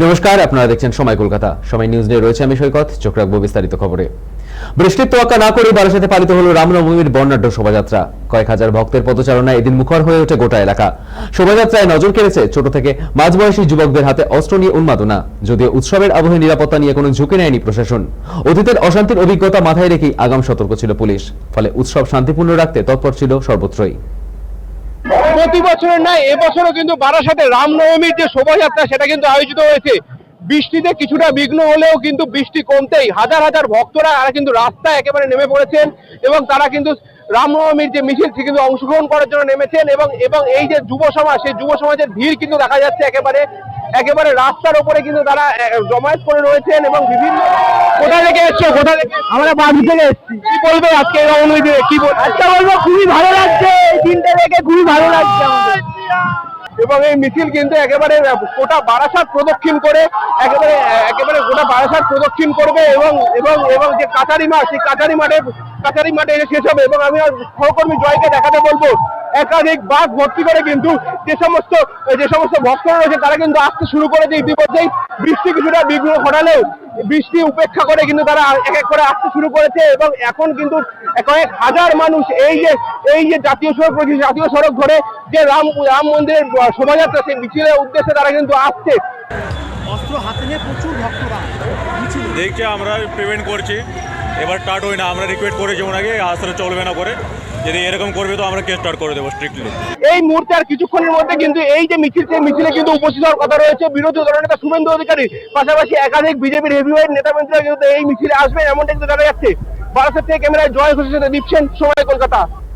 নমস্কার, আপনারা দেখছেন সময় কলকাতা। সময় নিউজ নিয়ে রয়েছে আমি সৈকত। চোখ রাখবো বিস্তারিত খবরে। বৃষ্টির তোয়াক্কা না করে বারাসাতে পালিত হলো রামনবমীর বর্ণাঢ্য শোভাযাত্রা। কয়েক হাজার ভক্তের পদচারণায় এদিন মুখর হয়ে ওঠে গোটা এলাকা। শোভাযাত্রায় নজর কেড়েছে ছোট থেকে মাঝবয়সী যুবকদের হাতে অস্ত্র নিয়ে উন্মাদনা। যদিও উৎসবের আবহে নিরাপত্তা নিয়ে কোনো ঝুঁকি নেয়নি প্রশাসন। অতীতের অশান্তির অভিজ্ঞতা মাথায় রেখেই আগাম সতর্ক ছিল পুলিশ। ফলে উৎসব শান্তিপূর্ণ রাখতে তৎপর ছিল সর্বত্রই। প্রতি বছরের নয়, এবছরও কিন্তু বারাসাতে রামনবমীর যে শোভাযাত্রা সেটা কিন্তু আয়োজিত হয়েছে। বৃষ্টিতে কিছুটা বিঘ্ন হলেও কিন্তু বৃষ্টি কমতেই হাজার হাজার ভক্তরা কিন্তু রাস্তায় একেবারে নেমে পড়েছেন এবং তারা কিন্তু রামনবমীর যে মিছিল সে কিন্তু অংশগ্রহণ করার জন্য নেমেছেন এবং এই যে যুব সমাজ, সেই যুব সমাজের ভিড় কিন্তু দেখা যাচ্ছে একেবারে রাস্তার উপরে কিন্তু তারা জমায়েত করে রয়েছেন এবং বিভিন্ন। কোথা থেকে এসছো? কোথা থেকে? আমরা বাড়ি থেকে এসেছি। কি বলবে আজকে এই রামনবমীতে? কি আজকে বলবো খুবই ভালো লাগছে, এই দিনটা দেখে খুবই ভালো লাগছে আমাদের। এবং এই মিছিল কিন্তু একেবারে গোটা বারাসাত প্রদক্ষিণ করে একেবারে গোটা বারাসাত প্রদক্ষিণ করবে এবং এবং এবং যে কাছারি মাঠ, সেই কাছারি মাঠে এসে শেষ হবে। এবং আমি সহকর্মী জয়কে দেখাতে বলবো, একাধিক বাস ভর্তি করে কিন্তু যে সমস্ত ভক্তরা রয়েছে তারা কিন্তু আসতে শুরু করেছে। ইতিমধ্যেই বৃষ্টি কিছুটা বিঘ্ন ঘটালেও বৃষ্টি উপেক্ষা করে কিন্তু তারা এক এক করে আসতে শুরু করেছে এবং এখন কিন্তু কয়েক হাজার মানুষ এই যে জাতীয় সড়ক ধরে যে রাম মন্দিরের শোভাযাত্রা, সেই মিছিলের উদ্দেশ্যে তারা কিন্তু আসছে। অস্ত্র হাতে নিয়ে প্রচুর ভক্তরা দেখছি, আমরা পেমেন্ট করছি, এবার স্টার্ট হয় না। আমরা রিকোয়েস্ট করেছি ওনাকে আসলে চলবে না করে, যদি এরকম করবে তো আমরা কেস স্টার্ট করে দেবো স্ট্রিক্টলি। এই মুহূর্তে আর কিছুক্ষণের মধ্যে কিন্তু এই যে মিছিল, সেই মিছিলে কিন্তু উপস্থিত হওয়ার কথা রয়েছে বিরোধী দলনেতা শুভেন্দু অধিকারী, পাশাপাশি একাধিক বিজেপির হেভিওয়েট নেতামন্ত্রীরা কিন্তু এই মিছিলে আসবেন এমনটা কিন্তু জানা যাচ্ছে। বারাসাত থেকে ক্যামেরায় জয় ঘোষের সাথে দীপসেন, সময় কলকাতা।